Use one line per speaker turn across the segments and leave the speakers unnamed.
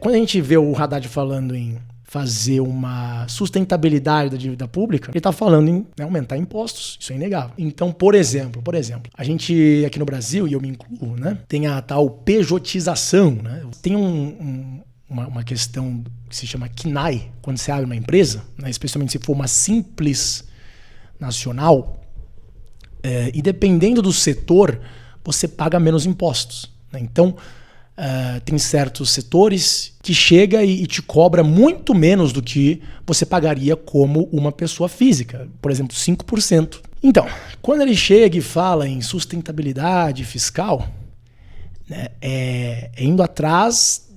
quando a gente vê o Haddad falando em fazer uma sustentabilidade da dívida pública, ele está falando em aumentar impostos, isso é inegável. Então, por exemplo, a gente aqui no Brasil, e eu me incluo, né, tem a tal pejotização, né? Tem uma questão que se chama CNAE, quando você abre uma empresa, né, especialmente se for uma simples nacional, e dependendo do setor, você paga menos impostos, né? Então, tem certos setores que chega e te cobra muito menos do que você pagaria como uma pessoa física, por exemplo, 5%. Então, quando ele chega e fala em sustentabilidade fiscal, né, indo atrás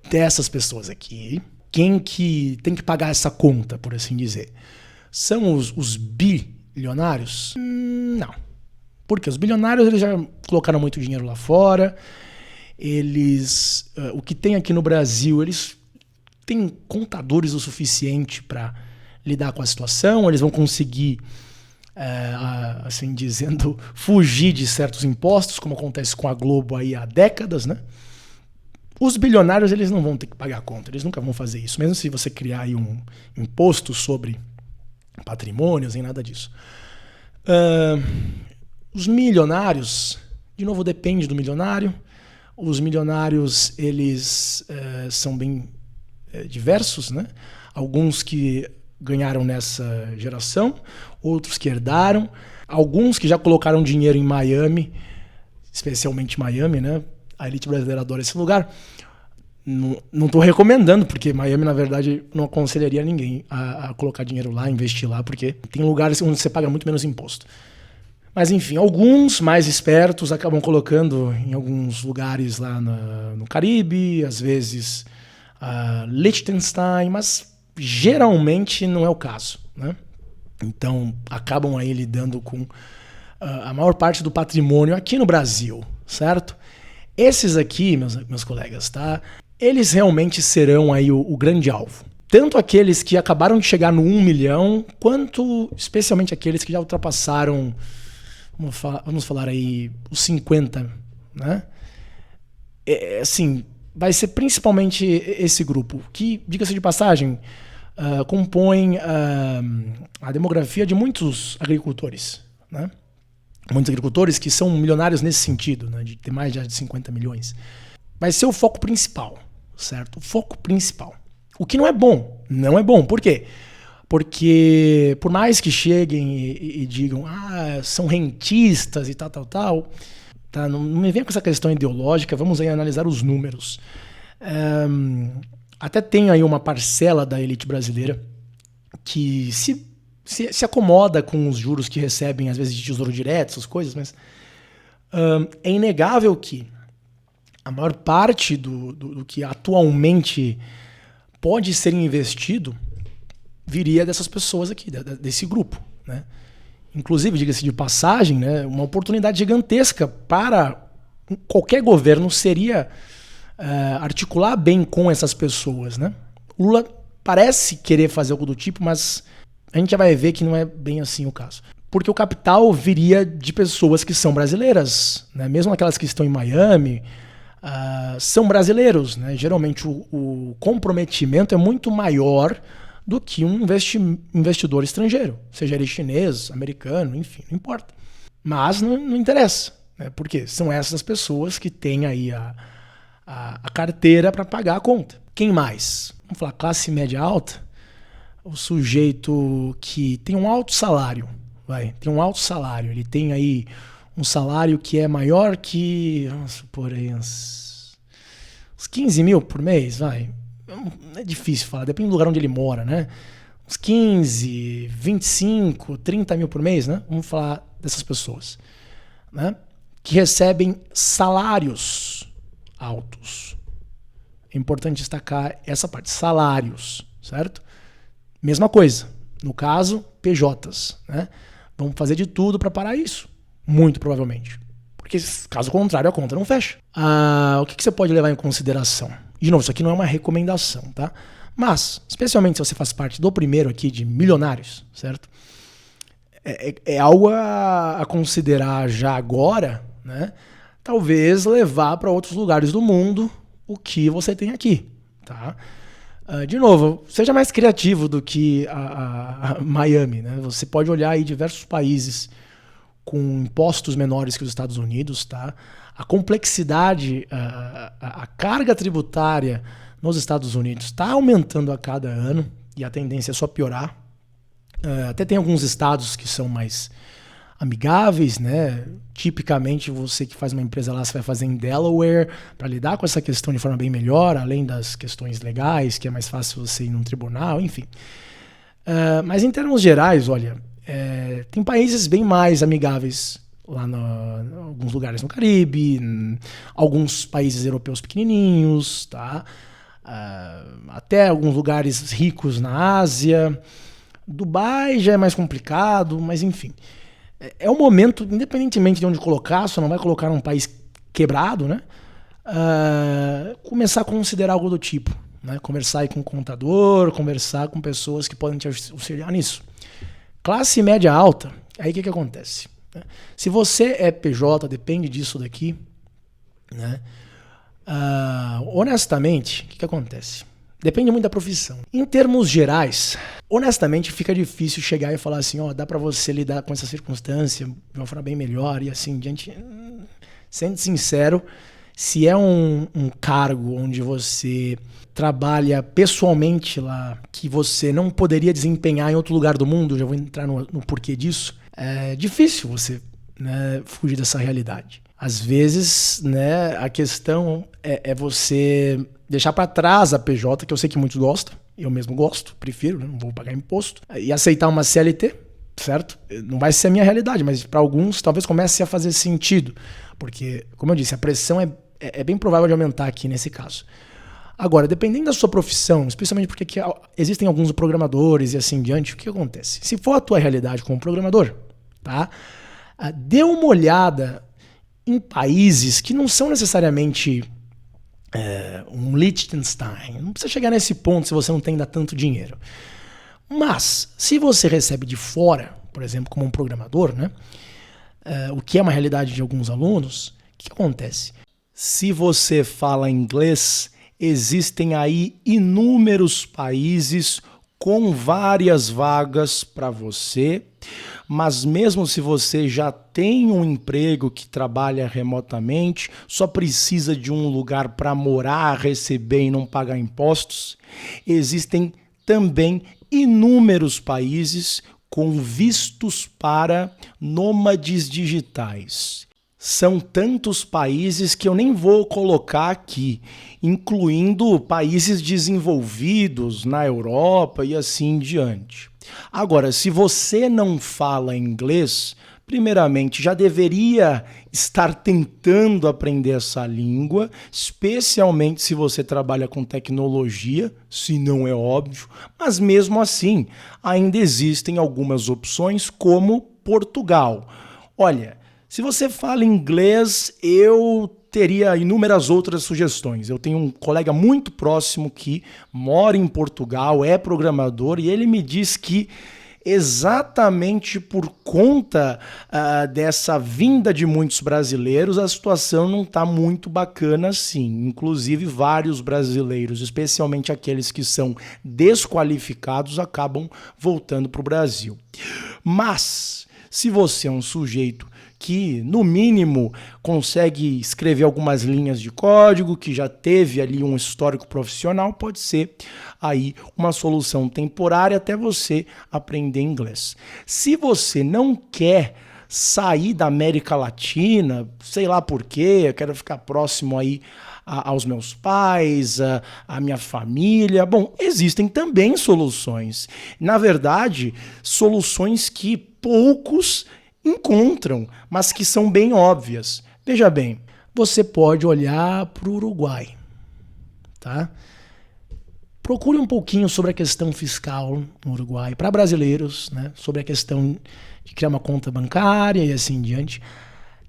dessas pessoas aqui, quem que tem que pagar essa conta, por assim dizer? São os bilionários? Não. Porque os bilionários eles já colocaram muito dinheiro lá fora. O que tem aqui no Brasil, eles têm contadores o suficiente para lidar com a situação, eles vão conseguir, assim dizendo, fugir de certos impostos, como acontece com a Globo aí há décadas, né? Os bilionários, eles não vão ter que pagar a conta, eles nunca vão fazer isso, mesmo se você criar aí um imposto sobre patrimônios, nem nada disso. Os milionários, de novo, depende do milionário. Os milionários, eles são bem diversos, né? Alguns que ganharam nessa geração, outros que herdaram, alguns que já colocaram dinheiro em Miami, especialmente Miami, né? A elite brasileira adora esse lugar. Não estou recomendando, porque Miami, na verdade, não aconselharia ninguém a colocar dinheiro lá, investir lá, porque tem lugares onde você paga muito menos imposto. Mas, enfim, alguns mais espertos acabam colocando em alguns lugares lá no Caribe, às vezes Liechtenstein, mas geralmente não é o caso, né? Então, acabam aí lidando com a maior parte do patrimônio aqui no Brasil, certo? Esses aqui, meus colegas, tá? Eles realmente serão aí o grande alvo. Tanto aqueles que acabaram de chegar no 1 milhão, quanto especialmente aqueles que já ultrapassaram, vamos falar aí, os 50, né? Assim, vai ser principalmente esse grupo, que, diga-se de passagem, compõe a demografia de muitos agricultores, né? Muitos agricultores que são milionários nesse sentido, né? De ter mais de 50 milhões. Vai ser o foco principal, certo? O foco principal. O que não é bom. Não é bom. Por quê? Porque por mais que cheguem e digam são rentistas e tal, tá? Não me venha com essa questão ideológica, vamos aí analisar os números. Até tem aí uma parcela da elite brasileira que se acomoda com os juros que recebem, às vezes, de tesouro direto, essas coisas, mas é inegável que a maior parte do que atualmente pode ser investido viria dessas pessoas aqui, desse grupo, né? Inclusive, diga-se de passagem, né, uma oportunidade gigantesca para qualquer governo seria articular bem com essas pessoas, né? Lula parece querer fazer algo do tipo, mas a gente já vai ver que não é bem assim o caso. Porque o capital viria de pessoas que são brasileiras, né? Mesmo aquelas que estão em Miami, são brasileiros, né? Geralmente o comprometimento é muito maior do que um investidor estrangeiro, seja ele chinês, americano, enfim, não importa. Mas não interessa, né? Porque são essas pessoas que têm aí a carteira para pagar a conta. Quem mais? Vamos falar classe média alta, o sujeito que tem um alto salário, tem um alto salário, ele tem aí um salário que é maior que, vamos supor aí, uns 15 mil por mês, é difícil falar, depende do lugar onde ele mora, né? Uns 15, 25, 30 mil por mês, né? Vamos falar dessas pessoas, né? Que recebem salários altos. É importante destacar essa parte, salários, certo? Mesma coisa, no caso, PJs, né? Vamos fazer de tudo para parar isso, muito provavelmente. Porque caso contrário, a conta não fecha. O que você pode levar em consideração? De novo, isso aqui não é uma recomendação, tá? Mas, especialmente se você faz parte do primeiro aqui de milionários, certo? É algo a considerar já agora, né? Talvez levar para outros lugares do mundo o que você tem aqui, tá? De novo, seja mais criativo do que a Miami, né? Você pode olhar aí diversos países com impostos menores que os Estados Unidos, tá? A complexidade, a carga tributária nos Estados Unidos está aumentando a cada ano e a tendência é só piorar. Até tem alguns estados que são mais amigáveis, né? Tipicamente você que faz uma empresa lá, você vai fazer em Delaware para lidar com essa questão de forma bem melhor, além das questões legais, que é mais fácil você ir num tribunal, enfim. Mas em termos gerais, olha, tem países bem mais amigáveis lá em alguns lugares no Caribe, alguns países europeus pequenininhos, tá? Até alguns lugares ricos na Ásia. Dubai já é mais complicado, mas enfim. É um momento, independentemente de onde colocar, só não vai colocar num país quebrado, né? Começar a considerar algo do tipo, né? Conversar aí com o contador, conversar com pessoas que podem te auxiliar nisso. Classe média alta, aí o que acontece? Se você é PJ, depende disso daqui, né? Honestamente, o que acontece? Depende muito da profissão. Em termos gerais, honestamente, fica difícil chegar e falar assim, dá pra você lidar com essa circunstância de uma forma bem melhor e assim diante. Sendo sincero, se é um cargo onde você trabalha pessoalmente lá, que você não poderia desempenhar em outro lugar do mundo, já vou entrar no porquê disso, é difícil você, né, fugir dessa realidade. Às vezes, né, a questão é você deixar para trás a PJ, que eu sei que muitos gostam, eu mesmo gosto, prefiro, né, não vou pagar imposto, e aceitar uma CLT, certo? Não vai ser a minha realidade, mas para alguns talvez comece a fazer sentido, porque, como eu disse, a pressão é bem provável de aumentar aqui nesse caso. Agora, dependendo da sua profissão, especialmente porque aqui existem alguns programadores e assim em diante, o que acontece? Se for a tua realidade como programador, tá? Dê uma olhada em países que não são necessariamente um Liechtenstein. Não precisa chegar nesse ponto se você não tem ainda tanto dinheiro. Mas, se você recebe de fora, por exemplo, como um programador, né? O que é uma realidade de alguns alunos, o que acontece? Se você fala inglês, existem aí inúmeros países com várias vagas para você, mas mesmo se você já tem um emprego que trabalha remotamente, só precisa de um lugar para morar, receber e não pagar impostos, existem também inúmeros países com vistos para nômades digitais. São tantos países que eu nem vou colocar aqui, incluindo países desenvolvidos na Europa e assim em diante. Agora, se você não fala inglês, primeiramente já deveria estar tentando aprender essa língua, especialmente se você trabalha com tecnologia, se não é óbvio, mas mesmo assim ainda existem algumas opções como Portugal. Olha, se você fala inglês, eu teria inúmeras outras sugestões. Eu tenho um colega muito próximo que mora em Portugal, é programador, e ele me diz que exatamente por conta dessa vinda de muitos brasileiros, a situação não está muito bacana assim. Inclusive, vários brasileiros, especialmente aqueles que são desqualificados, acabam voltando para o Brasil. Mas, se você é um sujeito que, no mínimo, consegue escrever algumas linhas de código, que já teve ali um histórico profissional, pode ser aí uma solução temporária até você aprender inglês. Se você não quer sair da América Latina, sei lá por quê, eu quero ficar próximo aí aos meus pais, à minha família. Bom, existem também soluções. Na verdade, soluções que poucos encontram, mas que são bem óbvias. Veja bem, você pode olhar para o Uruguai, tá? Procure um pouquinho sobre a questão fiscal no Uruguai, para brasileiros, né? Sobre a questão de criar uma conta bancária e assim em diante.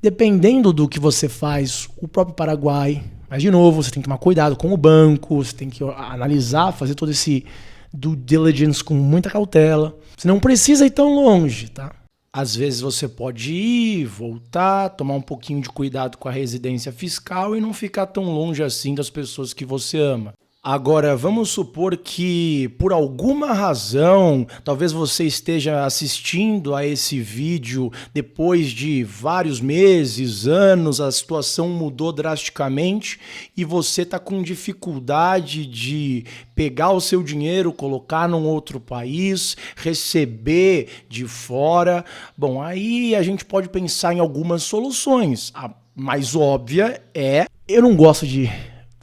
Dependendo do que você faz, o próprio Paraguai, mas de novo, você tem que tomar cuidado com o banco, você tem que analisar, fazer todo esse due diligence com muita cautela. Você não precisa ir tão longe, tá? Às vezes você pode ir, voltar, tomar um pouquinho de cuidado com a residência fiscal e não ficar tão longe assim das pessoas que você ama. Agora, vamos supor que, por alguma razão, talvez você esteja assistindo a esse vídeo depois de vários meses, anos, a situação mudou drasticamente e você está com dificuldade de pegar o seu dinheiro, colocar num outro país, receber de fora. Bom, aí a gente pode pensar em algumas soluções. A mais óbvia é, eu não gosto de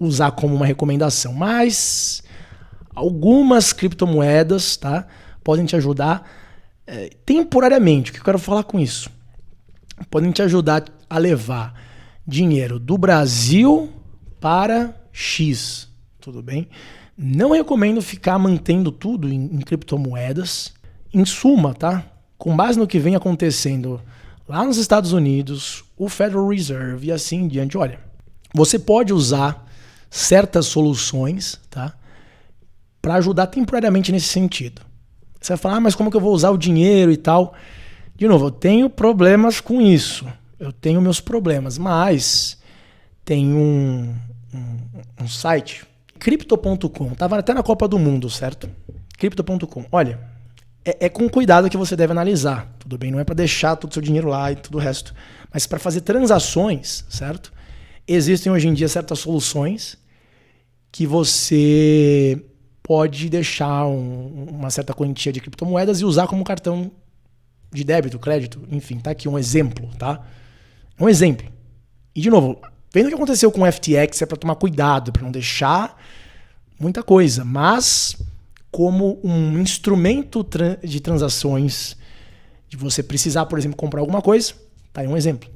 usar como uma recomendação, mas algumas criptomoedas, tá, podem te ajudar temporariamente. O que eu quero falar com isso? Podem te ajudar a levar dinheiro do Brasil para X, tudo bem? Não recomendo ficar mantendo tudo em criptomoedas. Em suma, tá? Com base no que vem acontecendo lá nos Estados Unidos, o Federal Reserve e assim em diante, olha, você pode usar certas soluções, tá, para ajudar temporariamente nesse sentido. Você vai falar, mas como que eu vou usar o dinheiro e tal? De novo, eu tenho problemas com isso. Eu tenho meus problemas, mas tem um site, Crypto.com, tava até na Copa do Mundo, certo? Crypto.com. Olha, é com cuidado que você deve analisar, tudo bem? Não é para deixar todo o seu dinheiro lá e tudo o resto. Mas para fazer transações, certo? Existem hoje em dia certas soluções que você pode deixar uma certa quantia de criptomoedas e usar como cartão de débito, crédito, enfim, tá aqui um exemplo, tá? Um exemplo. E de novo, vendo o que aconteceu com o FTX, é para tomar cuidado, para não deixar muita coisa, mas como um instrumento de transações, de você precisar, por exemplo, comprar alguma coisa, tá aí um exemplo.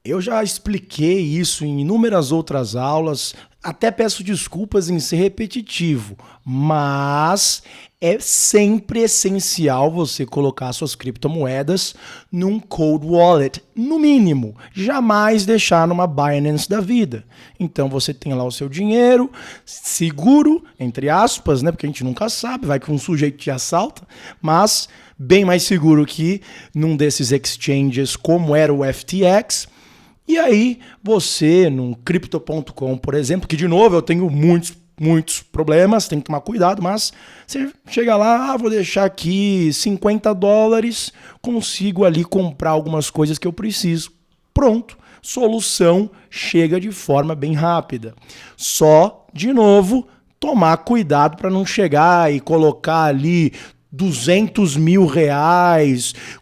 Eu já expliquei isso em inúmeras outras aulas, até peço desculpas em ser repetitivo, mas é sempre essencial você colocar suas criptomoedas num cold wallet, no mínimo, jamais deixar numa Binance da vida. Então você tem lá o seu dinheiro seguro, entre aspas, né, porque a gente nunca sabe, vai que um sujeito te assalta, mas bem mais seguro que num desses exchanges como era o FTX. E aí você, num Crypto.com, por exemplo, que de novo eu tenho muitos problemas, tem que tomar cuidado, mas você chega lá, vou deixar aqui $50, consigo ali comprar algumas coisas que eu preciso. Pronto, solução chega de forma bem rápida. Só, de novo, tomar cuidado para não chegar e colocar ali R$200 mil,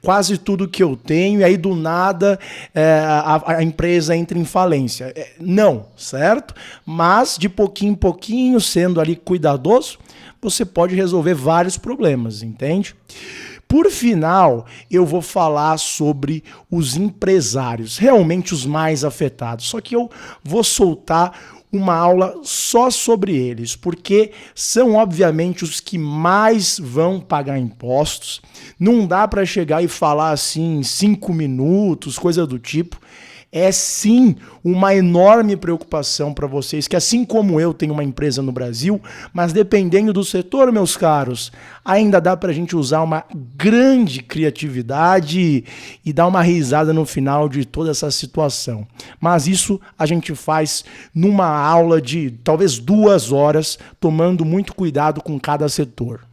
quase tudo que eu tenho, e aí do nada a empresa entra em falência. Não, certo? Mas de pouquinho em pouquinho, sendo ali cuidadoso, você pode resolver vários problemas, entende? Por final, eu vou falar sobre os empresários, realmente os mais afetados. Só que eu vou soltar uma aula só sobre eles, porque são obviamente os que mais vão pagar impostos. Não dá para chegar e falar assim em 5 minutos, coisa do tipo. É sim uma enorme preocupação para vocês, que assim como eu tenho uma empresa no Brasil, mas dependendo do setor, meus caros, ainda dá para a gente usar uma grande criatividade e dar uma risada no final de toda essa situação. Mas isso a gente faz numa aula de talvez 2 horas, tomando muito cuidado com cada setor.